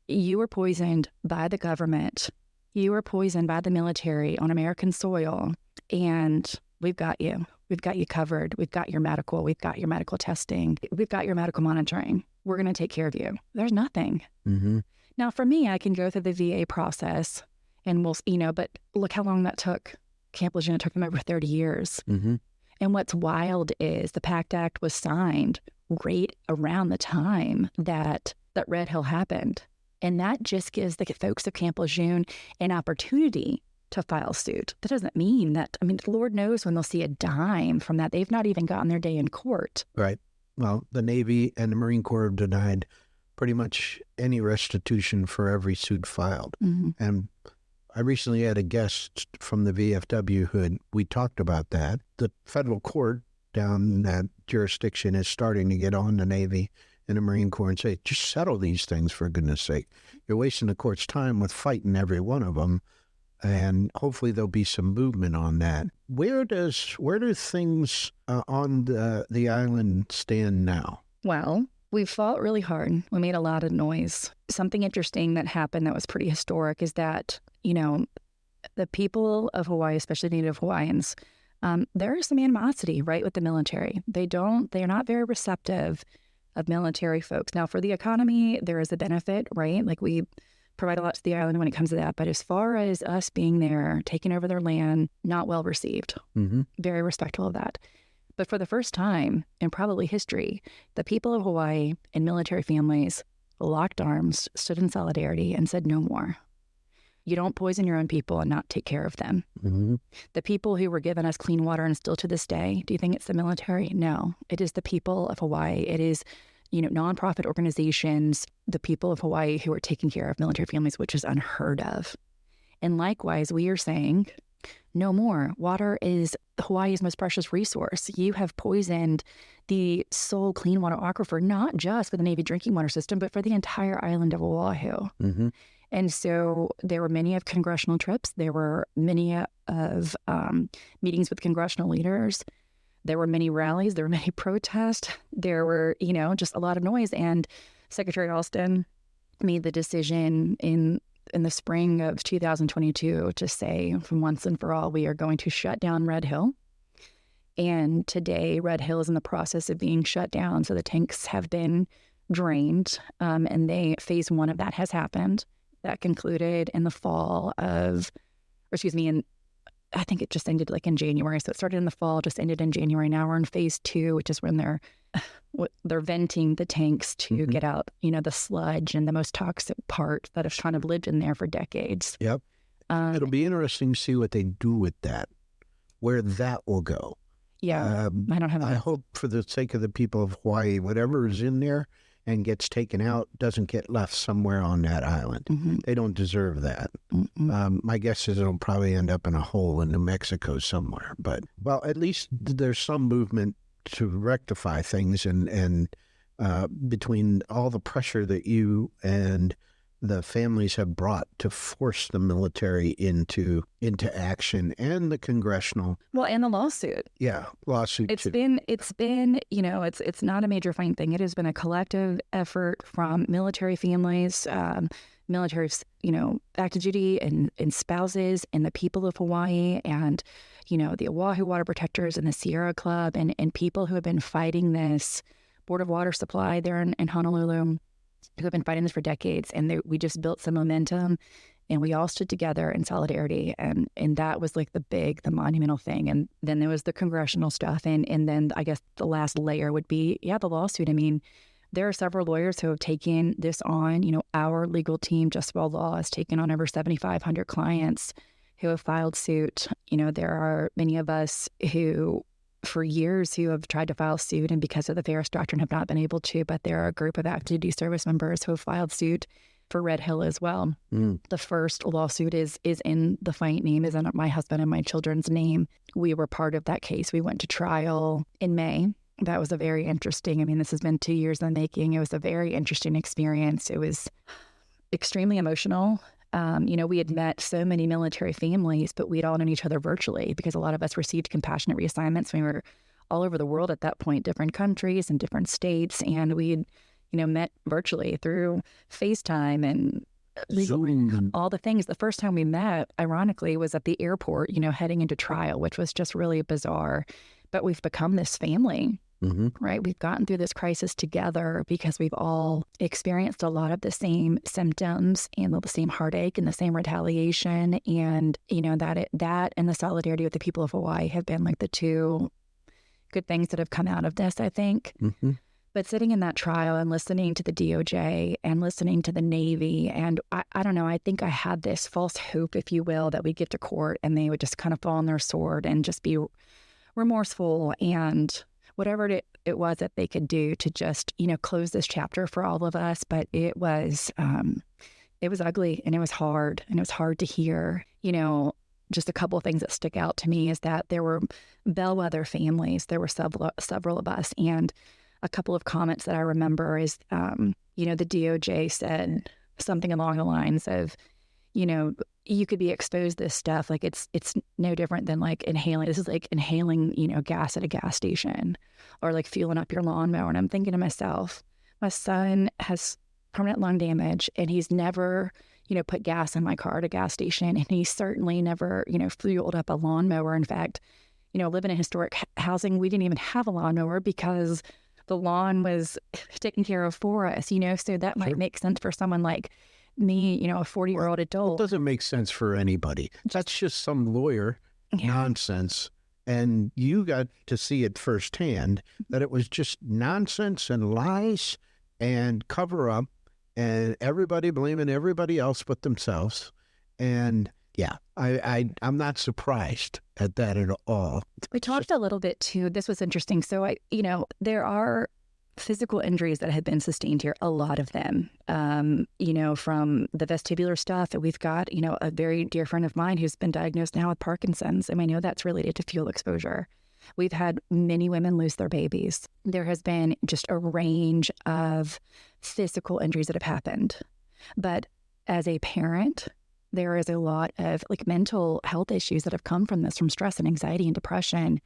you were poisoned by the government, you were poisoned by the military on American soil, and we've got you. We've got you covered. We've got your medical. We've got your medical testing. We've got your medical monitoring. We're going to take care of you. There's nothing. Now, for me, I can go through the VA process and but look how long that took. Camp Lejeune, it took them over 30 years. And what's wild is the PACT Act was signed right around the time that Red Hill happened. And that just gives the folks of Camp Lejeune an opportunity to file suit. That doesn't mean that, Lord knows when they'll see a dime from that. They've not even gotten their day in court. Right. Well, the Navy and the Marine Corps have denied pretty much any restitution for every suit filed. And I recently had a guest from the VFW we talked about that. The federal court down in that jurisdiction is starting to get on the Navy and the Marine Corps and say, just settle these things for goodness sake. You're wasting the court's time with fighting every one of them. And hopefully there'll be some movement on that. Where do things on the island stand now? Well, we fought really hard. We made a lot of noise. Something interesting that happened that was pretty historic is that, the people of Hawaii, especially Native Hawaiians, there is some animosity, right, with the military. They're not very receptive of military folks. Now, for the economy, there is a benefit, right? We provide a lot to the island when it comes to that. But as far as us being there, taking over their land, not well received. Very respectful of that. But for the first time in probably history, the people of Hawaii and military families locked arms, stood in solidarity, and said no more. You don't poison your own people and not take care of them. Mm-hmm. The people who were giving us clean water and still to this day, do you think it's the military? No, it is the people of Hawaii. It is, nonprofit organizations, the people of Hawaii who are taking care of military families, which is unheard of. And likewise, we are saying, no more. Water is Hawaii's most precious resource. You have poisoned the sole clean water aquifer, not just for the Navy drinking water system, but for the entire island of Oahu. Mm-hmm. And so there were many of congressional trips. There were many of meetings with congressional leaders. There were many rallies. There were many protests. There were, just a lot of noise. And Secretary Alston made the decision in the spring of 2022 to say, from once and for all, we are going to shut down Red Hill. And today, Red Hill is in the process of being shut down. So the tanks have been drained, and phase one of that has happened. That concluded in the fall of, I think it just ended in January. So it started in the fall, just ended in January. Now we're in phase two, which is when they're venting the tanks to get out, the sludge and the most toxic part that has kind of lived in there for decades. Yep. It'll be interesting to see what they do with that, where that will go. Yeah, I don't have. I hope for the sake of the people of Hawaii, whatever is in there and gets taken out doesn't get left somewhere on that island. Mm-hmm. They don't deserve that. My guess is it'll probably end up in a hole in New Mexico somewhere. But, well, at least there's some movement to rectify things and between all the pressure that you and the families have brought to force the military into action, and the congressional. Well, and the lawsuit. Yeah, lawsuit. It's been, it's not a Major Feindt thing. It has been a collective effort from military families, military, active duty and spouses, and the people of Hawaii, and, the Oahu Water Protectors and the Sierra Club, and people who have been fighting this. Board of Water Supply there in Honolulu, who have been fighting this for decades, and we just built some momentum, and we all stood together in solidarity, and that was the monumental thing. And then there was the congressional stuff, and then I guess the last layer would be, the lawsuit. I mean, there are several lawyers who have taken this on. Our legal team, Just About Law, has taken on over 7,500 clients who have filed suit. There are many of us who, for years, who have tried to file suit, and because of the Ferris Doctrine have not been able to, but there are a group of active duty service members who have filed suit for Red Hill as well. The first lawsuit is in the Feindt name, is in my husband and my children's name. We were part of that case. We went to trial in May. That was a very interesting, this has been 2 years in the making. It was a very interesting experience. It was extremely emotional. We had met so many military families, but we'd all known each other virtually, because a lot of us received compassionate reassignments. We were all over the world at that point, different countries and different states, and we'd, met virtually through FaceTime and Zoom, all the things. The first time we met, ironically, was at the airport, heading into trial, which was just really bizarre. But we've become this family. Right? We've gotten through this crisis together because we've all experienced a lot of the same symptoms and the same heartache and the same retaliation. And, that and the solidarity with the people of Hawaii have been the two good things that have come out of this, I think. But sitting in that trial and listening to the DOJ and listening to the Navy, and I don't know, I think I had this false hope, if you will, that we'd get to court and they would just kind of fall on their sword and just be remorseful and whatever it was that they could do to just, close this chapter for all of us. But it was ugly, and it was hard, and it was hard to hear. Just a couple of things that stick out to me is that there were bellwether families. There were several of us, and a couple of comments that I remember is, the DOJ said something along the lines of, you could be exposed to this stuff. It's no different than inhaling. This is inhaling, gas at a gas station, or fueling up your lawnmower. And I'm thinking to myself, my son has permanent lung damage, and he's never, put gas in my car at a gas station. And he's certainly never, fueled up a lawnmower. In fact, living in historic housing, we didn't even have a lawnmower because the lawn was taken care of for us, so that might make sense for someone like me, a 40-year-old adult. It doesn't make sense for anybody. That's just some lawyer nonsense. And you got to see it firsthand that it was just nonsense and lies and cover up, and everybody blaming everybody else but themselves. And yeah, I'm not surprised at that at all. We talked a little bit too. This was interesting. So there are physical injuries that have been sustained here, a lot of them, from the vestibular stuff that we've got, a very dear friend of mine who's been diagnosed now with Parkinson's. And I know that's related to fuel exposure. We've had many women lose their babies. There has been just a range of physical injuries that have happened. But as a parent, there is a lot of mental health issues that have come from this, from stress and anxiety and depression.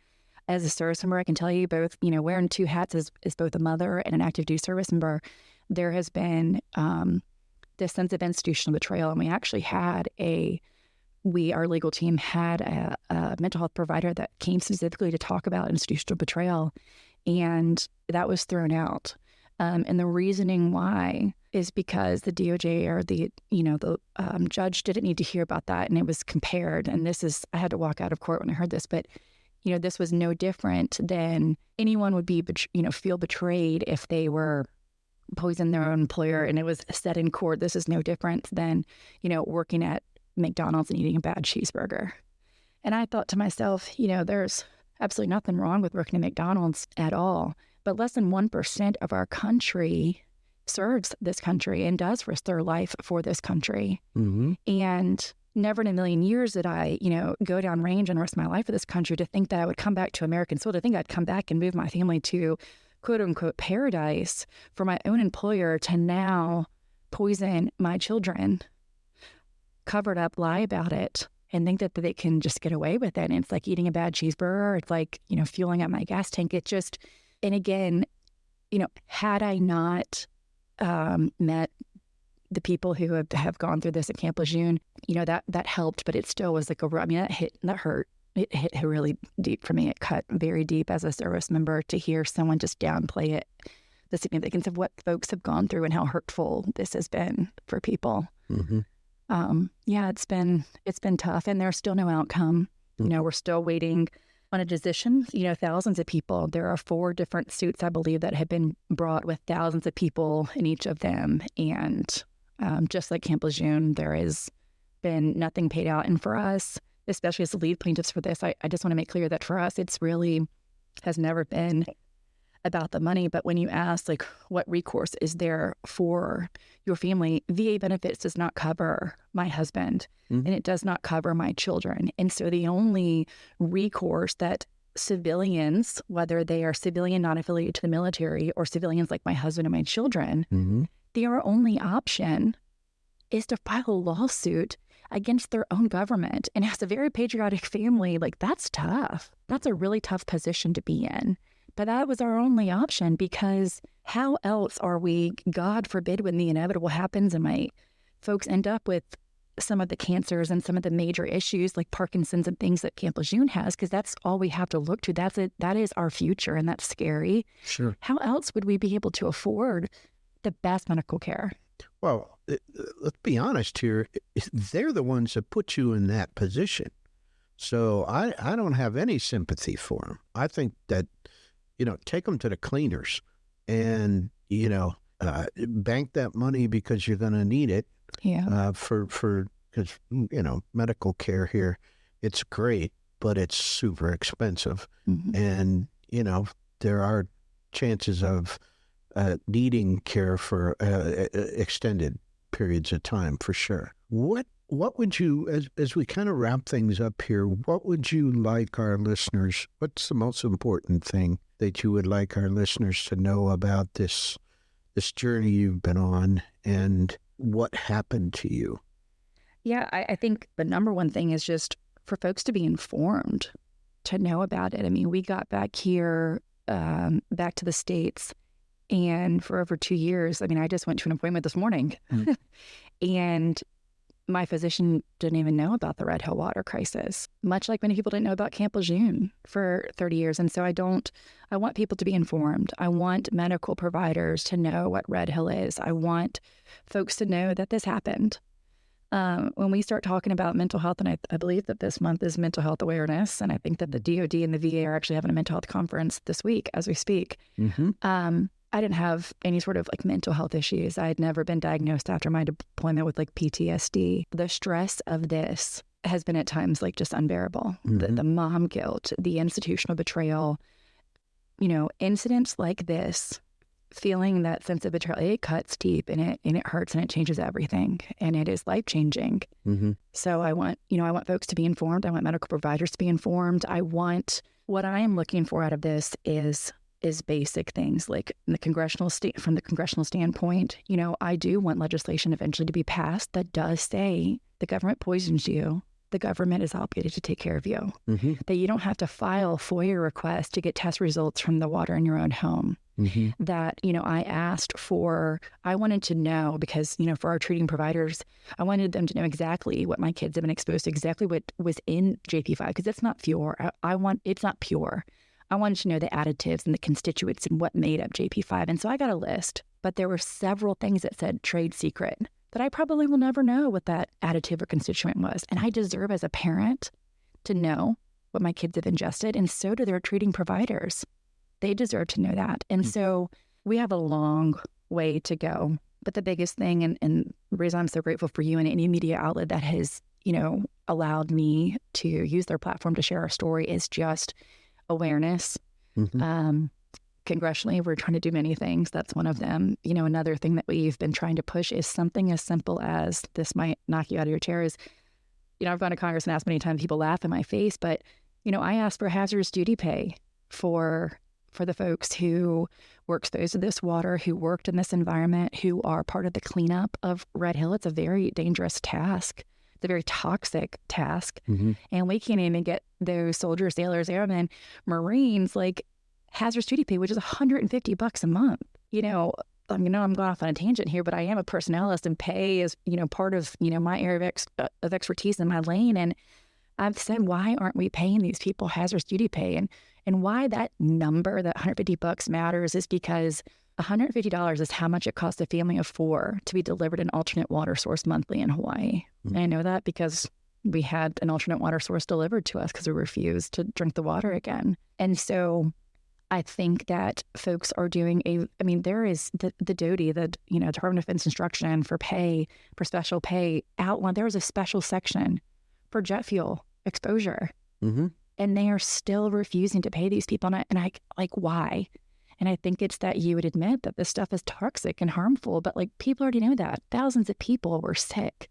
As a service member, I can tell you both, wearing two hats as both a mother and an active duty service member, there has been this sense of institutional betrayal. And we actually had our legal team had a mental health provider that came specifically to talk about institutional betrayal, and that was thrown out. And the reasoning why is because the DOJ or the judge didn't need to hear about that, and it was compared. And I had to walk out of court when I heard this, but this was no different than anyone would be, feel betrayed if they were poisoning their own employer, and it was said in court. This is no different than, working at McDonald's and eating a bad cheeseburger. And I thought to myself, there's absolutely nothing wrong with working at McDonald's at all. But less than 1% of our country serves this country and does risk their life for this country. Mm-hmm. And never in a million years did I, go down range and risk my life for this country to think that I would come back to American soil, to think I'd come back and move my family to quote unquote paradise for my own employer to now poison my children, cover it up, lie about it, and think that they can just get away with it. And it's like eating a bad cheeseburger. It's like, fueling up my gas tank. It just, and again, had I not met the people who have gone through this at Camp Lejeune, that helped, but it still was that hurt. It hit really deep for me. It cut very deep as a service member to hear someone just downplay it, the significance of what folks have gone through and how hurtful this has been for people. Mm-hmm. It's been tough, and there's still no outcome. We're still waiting on a decision. Thousands of people. There are 4 different suits, I believe, that have been brought with thousands of people in each of them. And just like Camp Lejeune, there has been nothing paid out. And for us, especially as the lead plaintiffs for this, I just want to make clear that for us, it's really has never been about the money. But when you ask, what recourse is there for your family, VA benefits does not cover my husband, and it does not cover my children. And so the only recourse that civilians, whether they are civilian not affiliated to the military or civilians like my husband and my children, their only option is to file a lawsuit against their own government. And as a very patriotic family, that's tough. That's a really tough position to be in. But that was our only option, because how else are we, God forbid, when the inevitable happens and my folks end up with some of the cancers and some of the major issues like Parkinson's and things that Camp Lejeune has, because that's all we have to look to. That is our future, and that's scary. Sure. How else would we be able to afford the best medical care? Well, let's be honest here. They're the ones that put you in that position. So I don't have any sympathy for them. I think that, take them to the cleaners and, bank that money because you're going to need it. Yeah. Because, medical care here, it's great, but it's super expensive. Mm-hmm. And, there are chances of needing care for extended periods of time, for sure. What would you, as we kind of wrap things up here, what would you like our listeners, what's the most important thing that you would like our listeners to know about this journey you've been on and what happened to you? Yeah, I think the number one thing is just for folks to be informed, to know about it. I mean, we got back here, back to the States, and for over 2 years, I just went to an appointment this morning, and my physician didn't even know about the Red Hill water crisis, much like many people didn't know about Camp Lejeune for 30 years. And so I want people to be informed. I want medical providers to know what Red Hill is. I want folks to know that this happened. When we start talking about mental health, and I believe that this month is mental health awareness, and I think that the DOD and the VA are actually having a mental health conference this week as we speak. Mm-hmm. I didn't have any sort of like mental health issues. I had never been diagnosed after my deployment with like PTSD. The stress of this has been at times like just unbearable. The mom guilt, the institutional betrayal, incidents like this, feeling that sense of betrayal, it cuts deep and it hurts and it changes everything, and it is life-changing. So I want folks to be informed. I want medical providers to be informed. What I am looking for out of this is basic things like from the congressional standpoint. I do want legislation eventually to be passed that does say the government poisons you. The government is obligated to take care of you. That you don't have to file FOIA requests to get test results from the water in your own home. That, I wanted to know because, for our treating providers, I wanted them to know exactly what my kids have been exposed to, exactly what was in JP5, because it's not pure. It's not pure. I wanted to know the additives and the constituents and what made up JP5. And so I got a list, but there were several things that said trade secret that I probably will never know what that additive or constituent was. And I deserve as a parent to know what my kids have ingested, and so do their treating providers. They deserve to know that. And so we have a long way to go. But the biggest thing, and the reason I'm so grateful for you and any media outlet that has, allowed me to use their platform to share our story, is just awareness. Congressionally, we're trying to do many things. That's one of them. Another thing that we've been trying to push is something as simple as, this might knock you out of your chair, is, I've gone to Congress and asked many times, people laugh in my face, but, I asked for hazardous duty pay for the folks who were exposed to this water, who worked in this environment, who are part of the cleanup of Red Hill. It's a very dangerous task. It's a very toxic task. And we can't even get those soldiers, sailors, airmen, Marines, like, hazardous duty pay, which is $150 a month. I'm going off on a tangent here, but I am a personnelist, and pay is, part of, my area of expertise in my lane. And I've said, why aren't we paying these people hazardous duty pay? And why that number, that $150 matters, is because $150 is how much it costs a family of 4 to be delivered an alternate water source monthly in Hawaii. And I know that because we had an alternate water source delivered to us because we refused to drink the water again. And so I think that folks are doing there is the DOTI, the Department of Defense instruction for pay, for special pay outline. There was a special section for jet fuel exposure, and they are still refusing to pay these people. And I like, why? And I think it's that you would admit that this stuff is toxic and harmful, but like, people already know that. Thousands of people were sick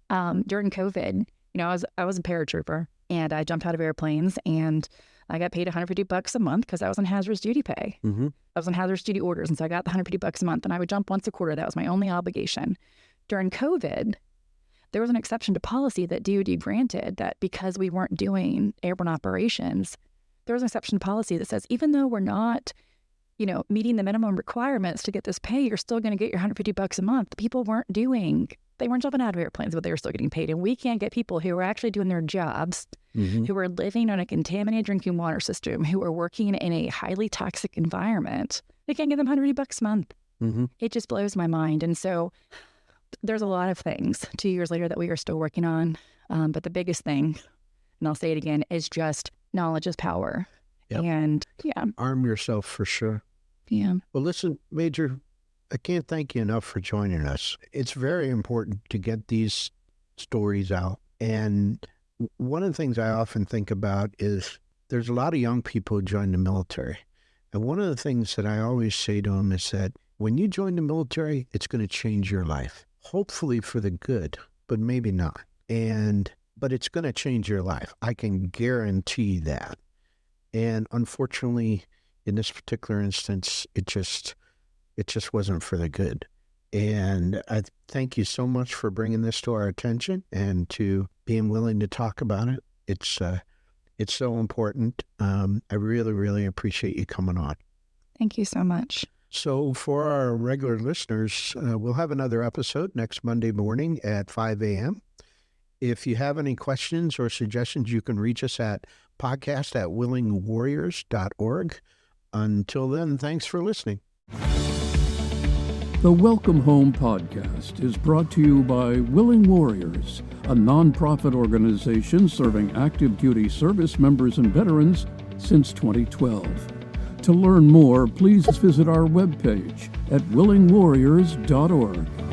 during COVID. I was a paratrooper, and I jumped out of airplanes, and I got paid $150 a month because I was on hazardous duty pay. I was on hazardous duty orders, and so I got the $150 a month, and I would jump once a quarter. That was my only obligation. During COVID, there was an exception to policy that DoD granted, that because we weren't doing airborne operations, there was an exception to policy that says, even though we're not, meeting the minimum requirements to get this pay, you're still going to get your $150 a month. People they weren't jumping out of airplanes, but they were still getting paid. And we can't get people who are actually doing their jobs, who are living on a contaminated drinking water system, who are working in a highly toxic environment. They can't get them $150 a month. It just blows my mind. And so there's a lot of things 2 years later that we are still working on. But the biggest thing, and I'll say it again, is just knowledge is power. And arm yourself for sure. Well, listen, Major, I can't thank you enough for joining us. It's very important to get these stories out. And one of the things I often think about is there's a lot of young people who join the military. And one of the things that I always say to them is that when you join the military, it's going to change your life. Hopefully for the good, but maybe not. But it's going to change your life. I can guarantee that. And unfortunately, in this particular instance, it just wasn't for the good. And I thank you so much for bringing this to our attention and to being willing to talk about it. It's so important. I really, really appreciate you coming on. Thank you so much. So for our regular listeners, we'll have another episode next Monday morning at 5 a.m. If you have any questions or suggestions, you can reach us at podcast@willingwarriors.org. Until then, thanks for listening. The Welcome Home podcast is brought to you by Willing Warriors, a nonprofit organization serving active duty service members and veterans since 2012. To learn more, please visit our webpage at willingwarriors.org.